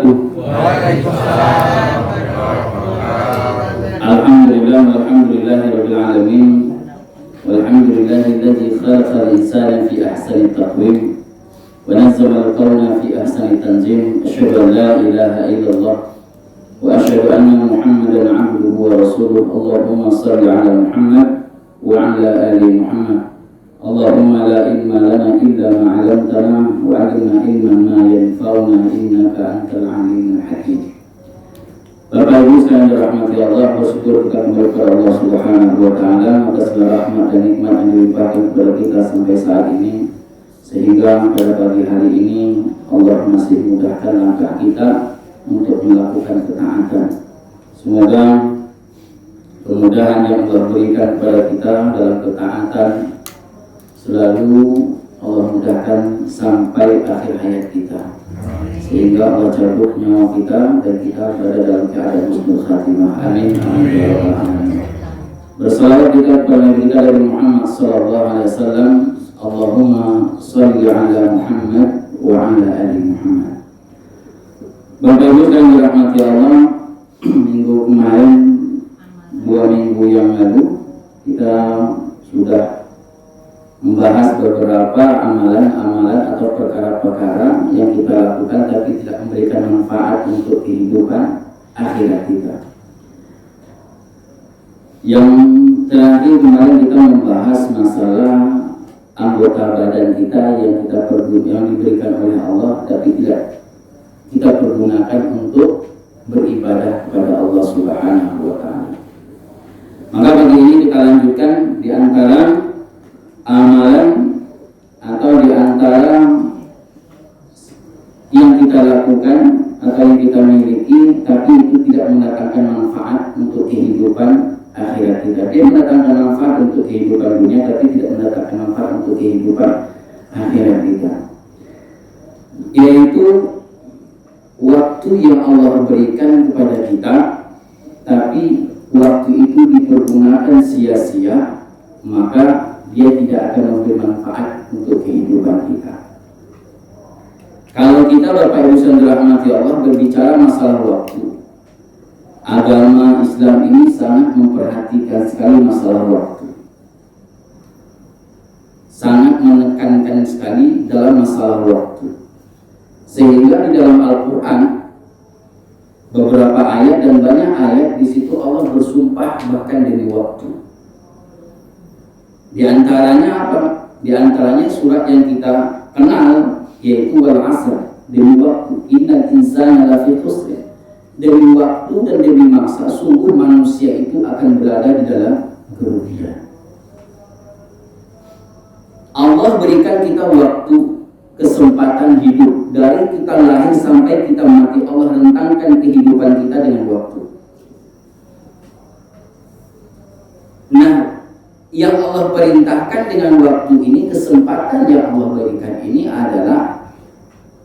wabarakatuh. Waalaikumsalam warahmatullahi wabarakatuh. Alhamdulillah walhamdulillahirabbil alamin. Walhamdulillahilladzi khalaqal insana fi ahsani taqwim wa nazzala al-qawla fi ahsani tanzim. Asyhadu an la ilaha illallah wa asyhadu anna Muhammadan 'abduhu wa rasuluh. Allahumma shalli 'ala Muhammad wa 'ala ali Muhammad. Allahumma la ilma lana illa ma 'allamtana wa 'allimna ilman ma yanfa'una innaka antal 'alimul hakim. Bapak Ibu sekalian dirahmati Allah, bersyukur kita kembali kepada Allah Subhanahu wa taala atas segala rahmat dan nikmat yang dilimpahkan kepada kita sampai saat ini, sehingga pada pagi hari ini Allah masih mudahkan langkah kita untuk melakukan ketaatan. Semoga kemudahan yang Allah berikan kepada kita dalam ketaatan selalu Allah mudahkan sampai akhir hayat kita, sehingga Allah cabut nyawa kita dan kita berada dalam keadaan husnul khatimah. Amin. Amin. Bersalawat kita kepada Nabi kita Nabi Muhammad sallallahu alaihi wasallam. Allahumma shalli ala Muhammad wa ala ali Muhammad. Bapak Ibu yang dirahmati Allah, minggu kemarin, 2 minggu yang lalu kita sudah membahas beberapa amalan-amalan atau perkara-perkara yang kita lakukan tapi tidak memberikan manfaat untuk kehidupan akhirat kita. Yang terakhir kemarin kita membahas masalah anggota badan kita yang diberikan oleh Allah tapi tidak kita pergunakan untuk beribadah kepada Allah Subhanahu wa taala. Maka pagi ini kita lanjutkan di antara amalan atau di antara yang kita lakukan atau yang kita miliki tapi itu tidak mendatangkan manfaat untuk kehidupan akhirat kita. Dia mendatangkan manfaat untuk kehidupan dunia tapi tidak mendatangkan manfaat untuk kehidupan akhirat kita, yaitu waktu yang Allah berikan kepada kita tapi waktu itu dipergunakan sia-sia, maka dia tidak akan memberi manfaat untuk kehidupan kita. Kalau kita Bapak Ibu yang dirahmati Allah berbicara masalah waktu, agama Islam ini sangat memperhatikan sekali masalah waktu, sangat menekankan sekali dalam masalah waktu, sehingga di dalam Al-Quran beberapa ayat dan banyak ayat di situ Allah bersumpah bahkan demi waktu. Di antaranya apa? Di antaranya surat yang kita kenal yaitu wal asr, demi waktu, innal insana lafi khusr, demi waktu dan demi masa sungguh manusia itu akan berada di dalam kerugian. Allah berikan kita waktu, kesempatan hidup dari kita lahir sampai kita mati. Allah rentangkan kehidupan kita dengan waktu. Nah, yang Allah perintahkan dengan waktu ini, kesempatan yang Allah berikan ini adalah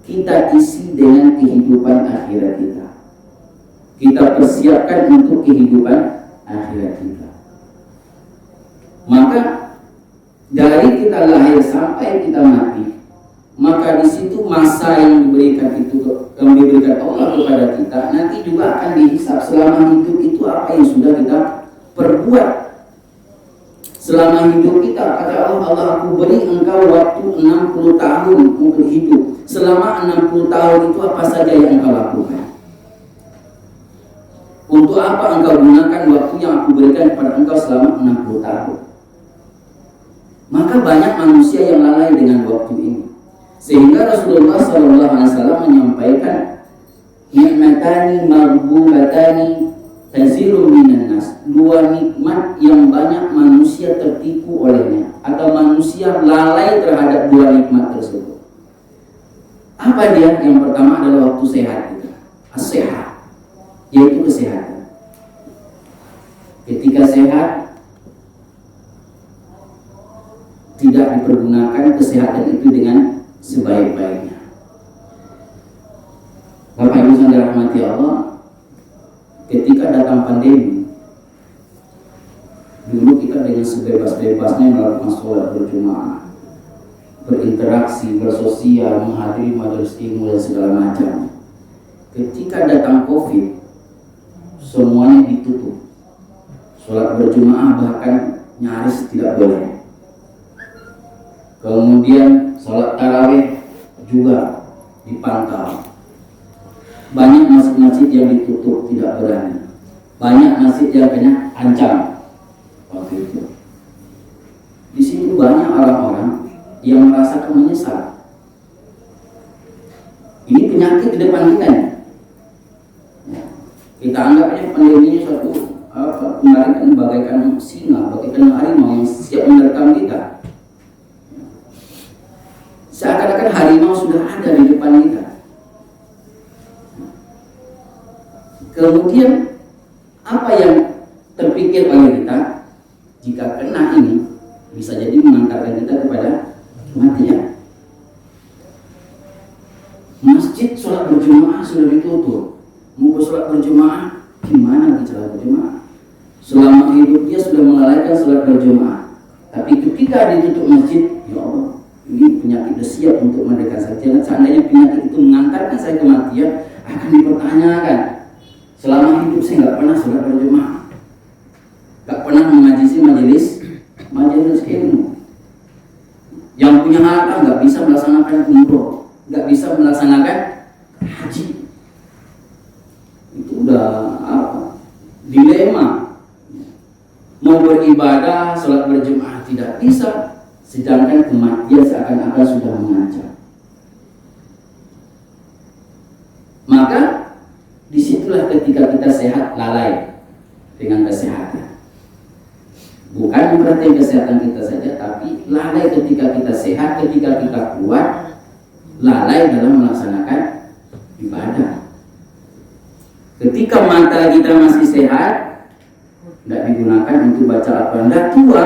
kita isi dengan kehidupan akhirat kita. Kita persiapkan untuk kehidupan akhirat kita. Maka dari kita lahir sampai kita mati, maka di situ masa yang diberikan Allah kepada kita nanti juga akan dihisab selama hidup itu apa yang sudah kita perbuat. Selama hidup kita, kata Allah, aku beri engkau waktu 60 tahun untuk hidup. Selama 60 tahun itu apa saja yang engkau lakukan? Untuk apa engkau gunakan waktu yang aku berikan kepada engkau selama 60 tahun? Maka banyak manusia yang lalai dengan waktu ini. Sehingga Rasulullah SAW menyampaikan, ni'matani maghbubatani tazilu minan nas, 2 nikmat yang banyak manusia tertipu olehnya atau manusia lalai terhadap 2 nikmat tersebut. Apa dia? Yang pertama adalah waktu sehat kita, as-sehat, yaitu kesehatan. Ketika sehat tidak dipergunakan kesehatan itu dengan sebaik-baiknya. Bapak Ibu yang dirahmati Allah, ketika datang pandemi, dulu kita dengan sebebas-bebasnya melakukan sholat berjamaah, berinteraksi, bersosial, menghadiri majelis ilmu dan segala macam. ketika datang COVID, semuanya ditutup. Sholat berjamaah bahkan nyaris tidak boleh. Kemudian sholat tarawih juga dipantau. Banyak masjid-masjid yang ditutup, tidak berani. Banyak masjid yang kena ancam waktu itu. Di sini banyak orang-orang yang merasakan menyesal. Ini penyakit di depan kita ya. Kita anggapnya pandemi ini suatu pengarikan bagaikan singa, bagaikan harimau yang siap menerkam kita. Seakan-akan harimau sudah ada di depan kita. Kemudian apa yang terpikir oleh kita, jika kena ini bisa jadi mengantarkan kita kepada kematian. Masjid sholat berjamaah sudah ditutup. Mau sholat berjamaah, gimana bicara berjamaah? Selama hidup dia sudah melalaikan sholat berjamaah. Tapi ketika ditutup masjid, ya Allah, ini penyakit sudah siap untuk merdeka saja. Seandainya penyakit itu mengantarkan saya kematian, akan dipertanyakan. Selama hidup saya nggak pernah sholat berjamaah, nggak pernah mengaji majelis ilmu. Yang punya harta nggak bisa melaksanakan umroh, nggak bisa melaksanakan haji. Itu udah dilema. Mau beribadah, sholat berjamaah tidak bisa, sedangkan kematian seakan-akan sudah mengancam. Maka disitulah ketika kita sehat lalai dengan kesehatan. Bukan memperhatikan kesehatan kita saja, tapi lalai ketika kita sehat, ketika kita kuat, lalai dalam melaksanakan ibadah. Ketika mata kita masih sehat, tidak digunakan untuk baca Al-Quran. Dah tua,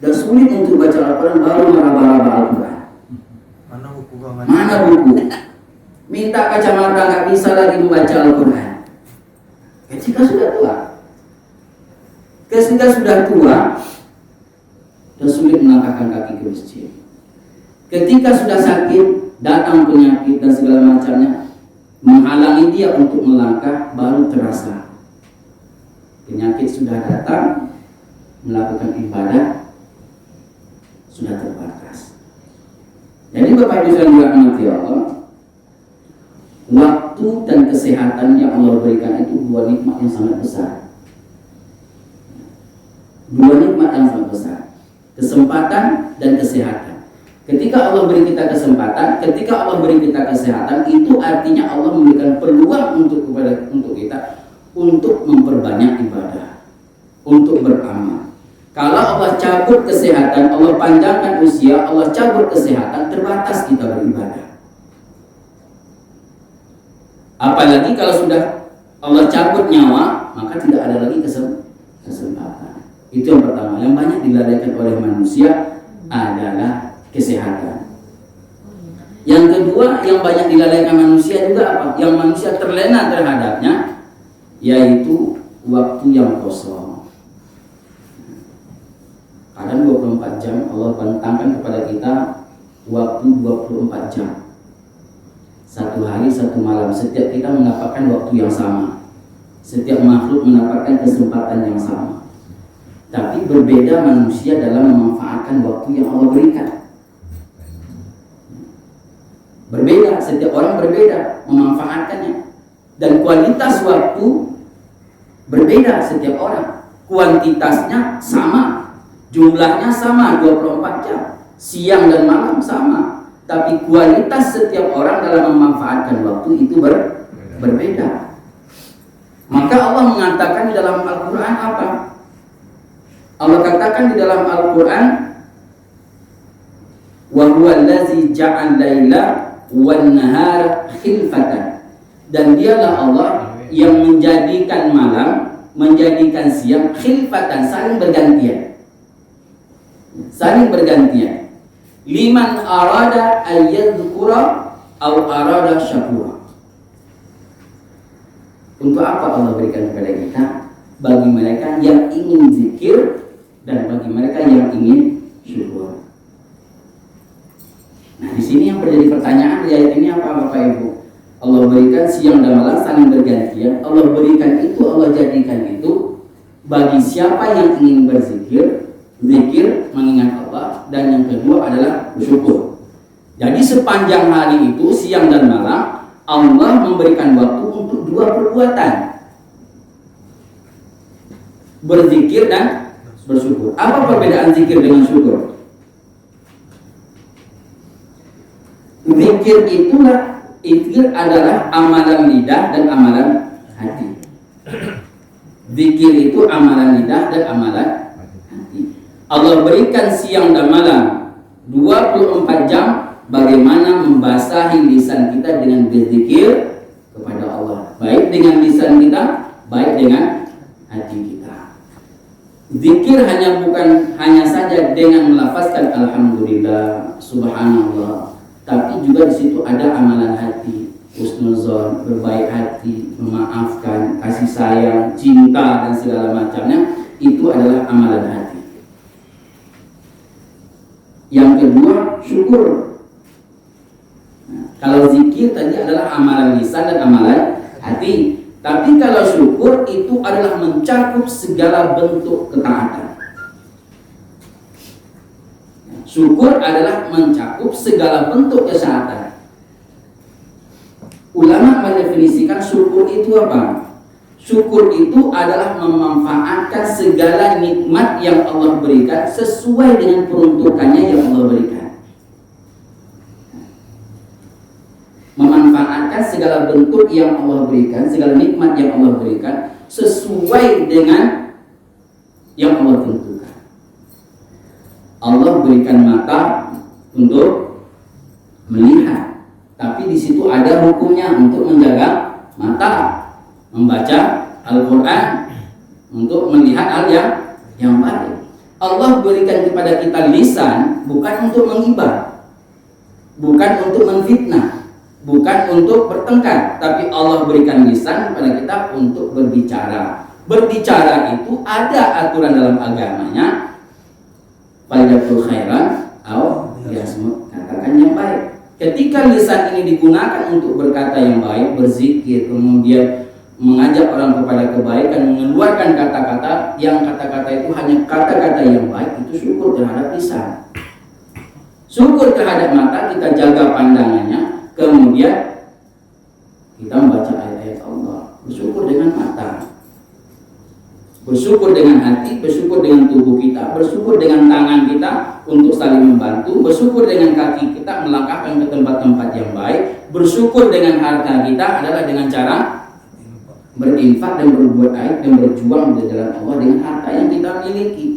dah sulit untuk baca Al-Quran, baru meraba-raba Al-Quran. Mana buku? Minta kacamata, nggak bisa lagi membaca Al-Quran. Ketika sudah tua, ketika sudah tua, dah sulit melangkahkan kaki ke masjid. Ketika sudah sakit, datang penyakit dan segala macamnya, menghalangi dia untuk melangkah, baru terasa penyakit sudah datang, melakukan ibadah sudah terbatas. Jadi Bapak Ibu sekalian dirahmati Allah, waktu dan kesehatan yang Allah berikan itu dua nikmat yang sangat besar. Dua nikmat yang sangat besar, kesempatan dan kesehatan. Ketika Allah beri kita kesempatan, ketika Allah beri kita kesehatan, itu artinya Allah memberikan peluang untuk kita untuk memperbanyak ibadah, untuk beramal. Kalau Allah cabut kesehatan, Allah panjangkan usia, Allah cabut kesehatan, terbatas kita beribadah. Apalagi kalau sudah Allah cabut nyawa, maka tidak ada lagi kesempatan. Itu yang pertama. Yang banyak dilalaikan oleh manusia adalah kesehatan. Yang kedua, yang banyak dilalaikan manusia juga apa? Yang manusia terlena terhadapnya, yaitu waktu yang kosong. Kadang 24 jam Allah bentangkan kepada kita waktu 24 jam. Satu hari, satu malam. Setiap kita mendapatkan waktu yang sama. Setiap makhluk mendapatkan kesempatan yang sama. Tapi berbeda manusia dalam memanfaatkan waktu yang Allah berikan. Berbeda, setiap orang berbeda memanfaatkannya. Dan kualitas waktu berbeda setiap orang. Kuantitasnya sama, jumlahnya sama 24 jam. Siang dan malam sama. Tapi kualitas setiap orang dalam memanfaatkan waktu itu berbeda. Maka Allah mengatakan di dalam Al-Quran apa? Allah katakan di dalam Al-Quran, wa huwa allazi ja'al laila wan nahara khilfatan. Dan dialah Allah yang menjadikan malam, menjadikan siang khilfatan, saling bergantian. Saling bergantian. Liman arada ayyadhkura aw arada syakura. Untuk apa Allah berikan kepada kita? Bagi mereka yang ingin zikir dan bagi mereka yang ingin syukur. Nah, di sini yang menjadi pertanyaan di ayat ini apa Bapak Ibu? Allah berikan siang dan malam saling bergantian. Allah berikan itu, Allah jadikan itu bagi siapa yang ingin berzikir, zikir mengingat Allah, dan yang kedua adalah bersyukur. Jadi sepanjang hari itu siang dan malam Allah memberikan waktu untuk dua perbuatan, berzikir dan bersyukur. Apa perbedaan zikir dengan syukur? Zikir adalah amalan lidah dan amalan hati. Zikir itu amalan lidah dan amalan hati. Allah berikan siang dan malam 24 jam bagaimana membasahi lisan kita dengan berzikir kepada Allah, baik dengan lisan kita, baik dengan hati kita. Zikir bukan hanya saja dengan melafazkan alhamdulillah, subhanallah, tapi juga di situ ada amalan hati, husnuzon, berbaik hati, memaafkan, kasih sayang, cinta dan segala macamnya. Itu adalah amalan hati. Yang kedua, syukur. Nah, kalau zikir tadi adalah amalan lisan dan amalan hati, tapi kalau syukur itu adalah mencakup segala bentuk ketaatan. Syukur adalah mencakup segala bentuk ketaatan. Ulama mendefinisikan syukur itu apa? Syukur itu adalah memanfaatkan segala nikmat yang Allah berikan sesuai dengan peruntukannya yang Allah berikan. Memanfaatkan segala bentuk yang Allah berikan, segala nikmat yang Allah berikan sesuai dengan yang Allah tentukan. Allah berikan mata untuk melihat, tapi di situ ada hukumnya untuk menjaga mata, membaca Al-Quran, untuk melihat hal yang baik. Allah berikan kepada kita lisan bukan untuk menggibah, bukan untuk menfitnah, bukan untuk bertengkar, tapi Allah berikan lisan kepada kita untuk berbicara. Berbicara itu ada aturan dalam agamanya. Faidatul khairan atau yasmut, katakan yang baik. Ketika lisan ini digunakan untuk berkata yang baik, berzikir, kemudian mengajak orang kepada kebaikan, mengeluarkan kata-kata yang kata-kata itu hanya kata-kata yang baik, itu syukur terhadap lisan. Syukur terhadap mata, kita jaga pandangannya, kemudian kita membaca ayat-ayat Allah. Bersyukur dengan mata, bersyukur dengan hati, bersyukur dengan tubuh kita, bersyukur dengan tangan kita untuk saling membantu, bersyukur dengan kaki kita melangkahkan ke tempat-tempat yang baik, bersyukur dengan harta kita adalah dengan cara berinfak dan berbuat baik dan berjuang di jalan Allah dengan harta yang kita miliki.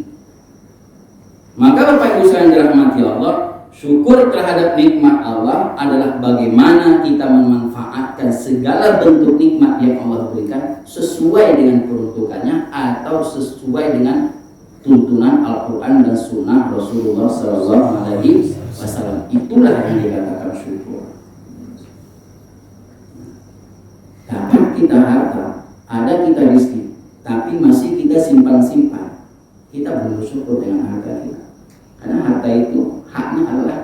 Maka Bapak Ibu sekalian dirahmati Allah, syukur terhadap nikmat Allah adalah bagaimana kita memanfaatkan segala bentuk nikmat yang Allah berikan sesuai dengan peruntukannya atau sesuai dengan tuntunan Al-Quran dan Sunnah Rasulullah SAW. Itulah yang dikatakan syukur. Dapat kita harta, ada kita rezeki, tapi masih kita simpan-simpan, kita belum bersyukur dengan harta kita. Karena harta itu haknya adalah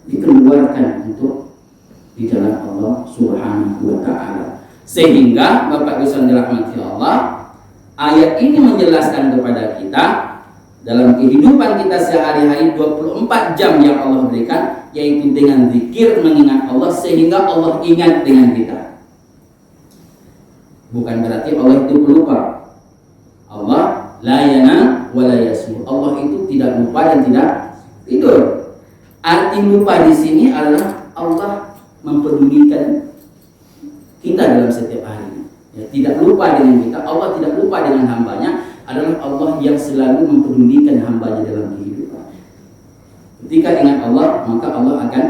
dikeluarkan untuk di jalan Allah Subhanahu wa Ta'ala. Sehingga Bapak Ibu sekalian dirahmati Allah, ayat ini menjelaskan kepada kita dalam kehidupan kita sehari-hari 24 jam yang Allah berikan, yaitu dengan zikir mengingat Allah sehingga Allah ingat dengan kita. Bukan berarti Allah itu pelupa. Allah la yanam wa la yasmu. Allah itu tidak lupa dan tidak tidur. Arti lupa di sini adalah Allah mempedulikan kita dalam setiap hari. Ya, tidak lupa dengan kita. Allah tidak lupa dengan hambanya. Adalah Allah yang selalu mempedulikan hambanya dalam kehidupan. Ketika ingat Allah, maka Allah akan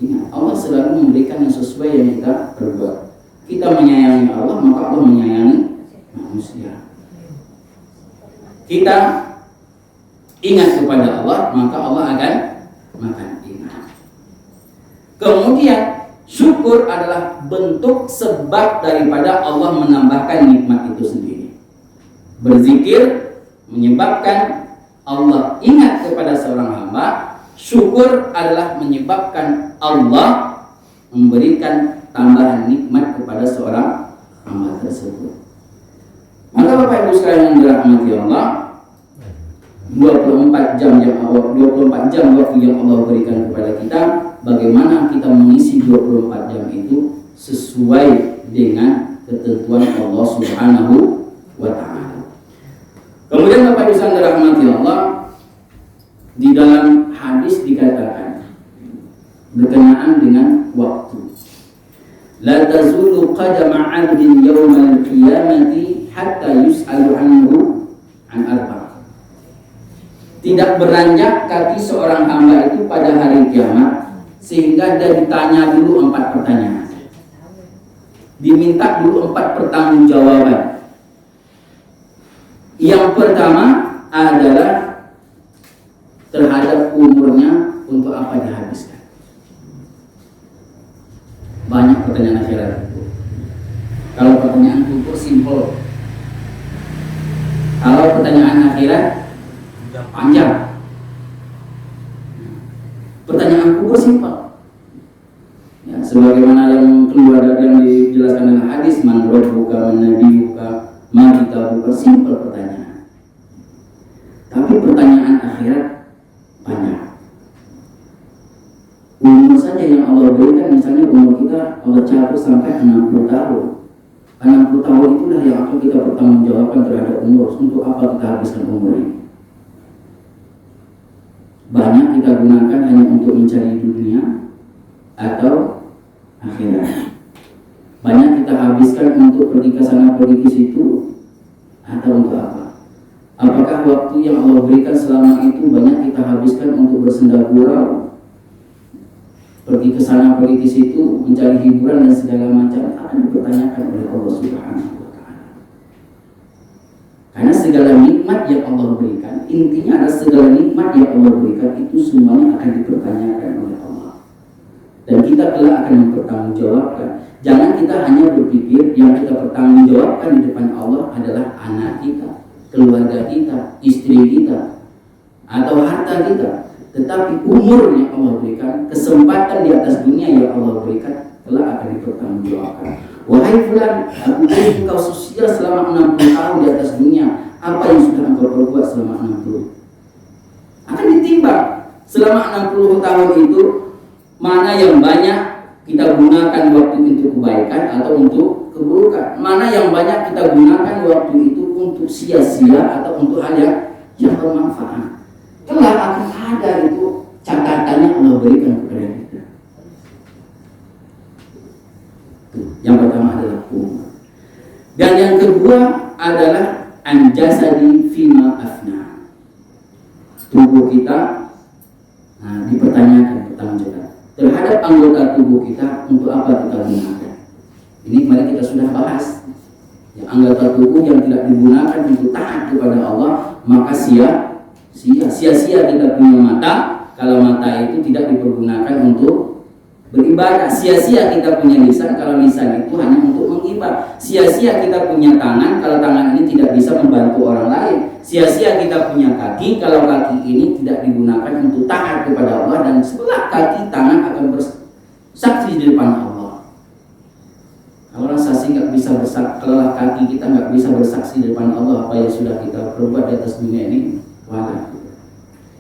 ingat. Allah selalu memberikan yang sesuai yang kita perbuat. Kita menyayangi Allah, maka Allah menyayangi manusia. Kita ingat kepada Allah, maka Allah akan ingat. Kemudian syukur adalah bentuk sebab daripada Allah menambahkan nikmat itu sendiri. Berzikir menyebabkan Allah ingat kepada seorang hamba. Syukur adalah menyebabkan Allah memberikan tambahan nikmat kepada seorang hamba tersebut. Maka Bapak Ibu sekalian yang dirahmati Allah, 24 jam waktu yang Allah berikan kepada kita, bagaimana kita mengisi 24 jam itu sesuai dengan ketentuan Allah Subhanahu wa taala. Kemudian Bapak Ibu sekalian dirahmati Allah, di dalam hadis dikatakan berkenaan dengan waktu, la tazulu qadama 'abdin yawmal qiyamati hatta yus'alu anhu an arba'. Tidak beranjak kaki seorang hamba itu pada hari kiamat sehingga dia ditanya dulu 4 pertanyaan. Diminta dulu 4 pertanggungjawaban. Yang pertama adalah terhadap umurnya, untuk apa dihabiskan. Banyak pertanyaan akhirat itu. Kalau pertanyaan kubur simpel. Kalau pertanyaan akhirat panjang. Pertanyaan kubur simpel. Ya, sebagaimana yang keluar dari yang dijelaskan dalam hadis, man rabbuka, man nabiyuka, ma kitabuka, simpel pertanyaan. Tapi pertanyaan akhirat banyak. Umur saja yang Allah berikan, misalnya umur kita Allah cakup sampai 60 tahun. 60 tahun itulah yang akan kita pertanggungjawabkan terhadap umur. Untuk apa kita habiskan umur ini? Banyak kita gunakan hanya untuk mencari dunia atau akhirat. Banyak kita habiskan untuk pergi ke sana, pergi ke situ, atau untuk apa? Apakah waktu yang Allah berikan selama itu banyak kita habiskan untuk bersenda gurau, pergi ke sana, pergi ke situ, mencari hiburan dan segala macam? Akan dipertanyakan oleh Allah Subhanahu wa taala. Karena segala nikmat yang Allah berikan, intinya adalah segala nikmat yang Allah berikan itu semuanya akan dipertanyakan oleh Allah. Dan kita kelak akan mempertanggungjawabkan. Jangan kita hanya berpikir yang kita pertanggungjawabkan di depan Allah adalah anak kita, keluarga kita, istri kita, atau harta kita. Tetapi umur yang Allah berikan, kesempatan di atas dunia yang Allah berikan, kelak akan dipertanggungjawabkan. Wahai fulan, aku beri engkau sosial selama 60 tahun di atas dunia. Apa yang sudah engkau perbuat selama 60? Akan ditimbang. Selama 60 tahun itu, mana yang banyak kita gunakan waktu untuk kebaikan atau untuk keburukan? Mana yang banyak kita gunakan waktu itu untuk sia-sia atau untuk hal yang bermanfaat? Kelak akan ada itu catatannya Allah berikan kepada kita. Yang pertama adalah umur. Dan yang kedua adalah anjasadi fima afna. Tubuh kita dipertanyakan pertanggungjawaban terhadap anggota tubuh kita, untuk apa kita gunakan. Ini kemarin kita sudah bahas. Yang anggota tubuh yang tidak digunakan untuk taat kepada Allah, maka sia-sia kita punya mata. Kalau mata itu tidak dipergunakan untuk beribadah, sia-sia kita punya lisan. Kalau lisan itu hanya untuk mengibadah, sia-sia kita punya tangan. Kalau tangan ini tidak bisa membantu orang lain, sia-sia kita punya kaki. Kalau kaki ini tidak digunakan untuk taat kepada Allah, dan sebelah kaki tangan akan bersaksi di depan Allah. Kalau saksi nggak bisa bersaksi, kalau kaki kita nggak bisa bersaksi di depan Allah apa yang sudah kita perbuat di atas dunia ini, wala.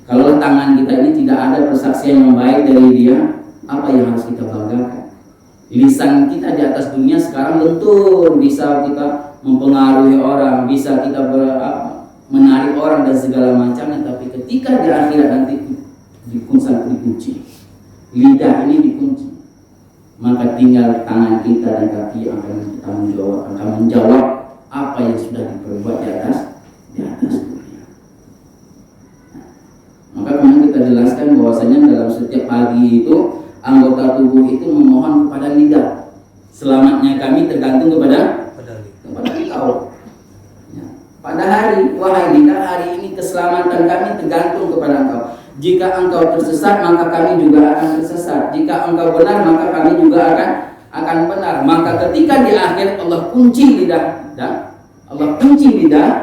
Kalau tangan kita ini tidak ada persaksian yang baik dari dia, apa yang harus kita banggakan? Lisan kita di atas dunia sekarang lentur, bisa kita mempengaruhi orang, bisa kita menarik orang dan segala macamnya. Tapi ketika di akhirat nanti dikunci, lidah ini dikunci, maka tinggal tangan kita dan kaki yang akan menjawab apa yang sudah diperbuat di atas dunia. Maka kemudian kita jelaskan bahwasanya dalam setiap pagi itu anggota tubuh itu memohon kepada lidah, selamatnya kami tergantung kepada engkau. Ya. Pada hari, wahai lidah, hari ini keselamatan kami tergantung kepada engkau. Jika engkau tersesat, maka kami juga akan tersesat. Jika engkau benar, maka kami juga akan benar. Maka ketika di akhir Allah kunci lidah,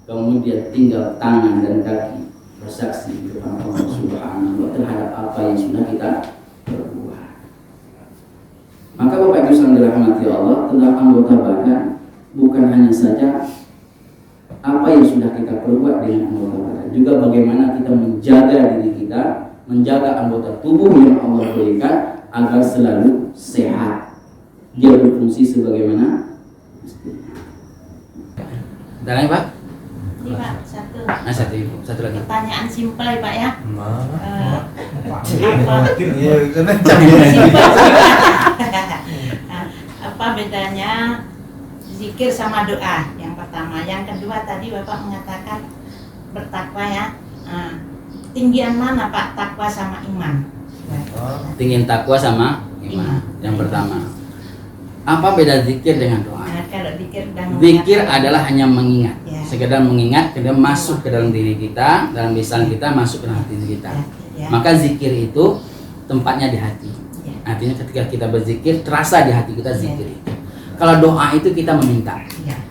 kemudian tinggal tangan dan kaki bersaksi di depan Allah Subhanahu wa taala terhadap apa yang sudah kita perbuat. Maka Bapak Ibu yang dirahmati Allah, tentang anggota badan bukan hanya saja apa yang sudah kita perbuat dengan anggota badan, juga bagaimana kita menjaga diri kita, menjaga anggota tubuh yang Allah berikan agar selalu sehat, dia berfungsi sebagaimana mestinya. Ada lagi Pak? Ini Pak, satu. Nah, satu lagi. Pertanyaan simpel ya Pak ya. Apa bedanya zikir sama doa? Yang pertama, yang kedua tadi Bapak mengatakan bertakwa ya. Tinggian mana Pak takwa sama iman? Tinggian takwa sama iman. Yang pertama. Apa beda zikir dengan doa? Nah, kalau zikir dan Zikir adalah hanya mengingat, Ya. sekedar mengingat, kemudian masuk ke dalam diri kita, dalam lisan kita, masuk ke dalam hati kita. Ya. Maka zikir itu tempatnya di hati. Ya. Artinya ketika kita berzikir, terasa di hati kita zikir itu. Kalau doa itu kita meminta, Ya.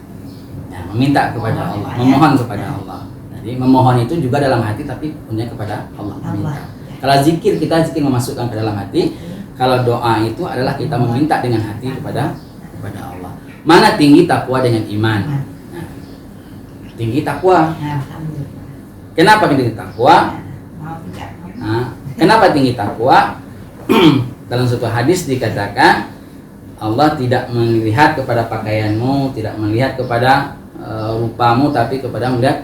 ya, meminta kepada Allah, Ya. memohon kepada Allah. Jadi memohon itu juga dalam hati, tapi punya kepada Allah. Meminta. Ya. Kalau zikir, kita zikir memasukkan ke dalam hati. Kalau doa itu adalah kita meminta dengan hati kepada Allah. Mana tinggi takwa dengan iman? Nah, tinggi takwa. Alhamdulillah. Kenapa tinggi takwa? Mau tidak? Nah, kenapa tinggi takwa? Dalam suatu hadis dikatakan Allah tidak melihat kepada pakaianmu, tidak melihat kepada rupamu, tapi kepada melihat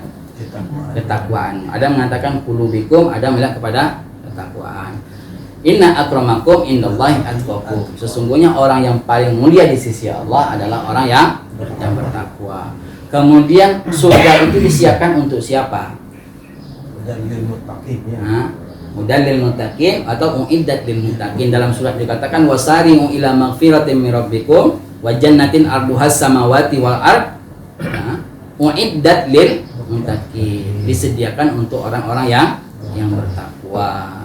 ketakwaan. Ada mengatakan qulubikum, ada melihat kepada ketakwaan. Inna akramakum indallahi atqakum. Sesungguhnya orang yang paling mulia di sisi Allah adalah orang yang bertakwa. Kemudian surga itu disiapkan untuk siapa? Mudallil muttaqin atau uiddat lil muttaqin. Dalam surat dikatakan wasari'u ila maghfiratin min rabbikum wa jannatin arduhas samawati wal ard. Uiddat lil muttaqin. Disediakan untuk orang-orang yang bertakwa.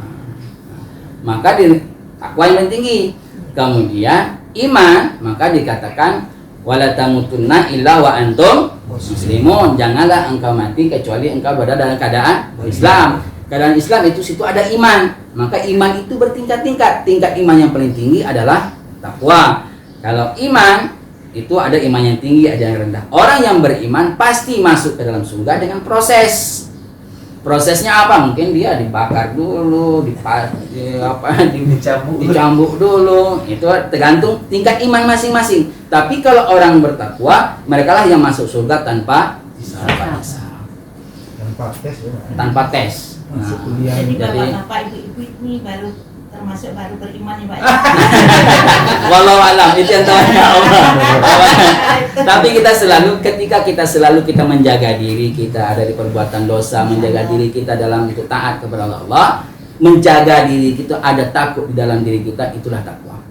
Maka di takwa yang tinggi. Kemudian iman, maka dikatakan wala tamutunna illa wa antum muslimun. Janganlah engkau mati kecuali engkau berada dalam keadaan Islam. Keadaan Islam itu situ ada iman. Maka iman itu bertingkat-tingkat. Tingkat iman yang paling tinggi adalah takwa. Kalau iman itu ada iman yang tinggi, ada yang rendah. Orang yang beriman pasti masuk ke dalam surga dengan proses. Prosesnya apa? Mungkin dia dibakar dulu, dicambuk dulu. Itu tergantung tingkat iman masing-masing. Tapi kalau orang bertakwa, mereka lah yang masuk surga tanpa tes. Nah, Jadi jadi bapak ibu ini baru termasuk baru beriman ya Pak. walau alam itu yang tahunya Allah. Tapi ketika kita selalu menjaga diri kita dari perbuatan dosa, menjaga diri kita dalam itu taat kepada Allah, menjaga diri kita ada takut di dalam diri kita, itulah takwa.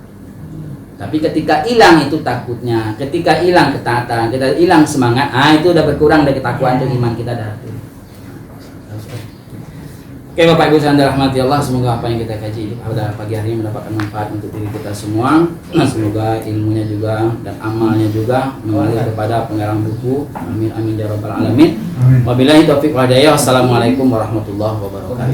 Tapi ketika hilang itu takutnya, ketika hilang ketaatan, kita hilang semangat, itu udah berkurang dari ketakwaan itu iman kita dah. Oke Bapak Ibu yang dirahmati Allah, semoga apa yang kita kaji pada pagi hari ini mendapatkan manfaat untuk diri kita semua. Semoga ilmunya juga dan amalnya juga mengalir kepada pengarang buku. Amin amin ya rabbal alamin. Wabillahi taufiq wal hidayah. Wassalamualaikum warahmatullahi wabarakatuh.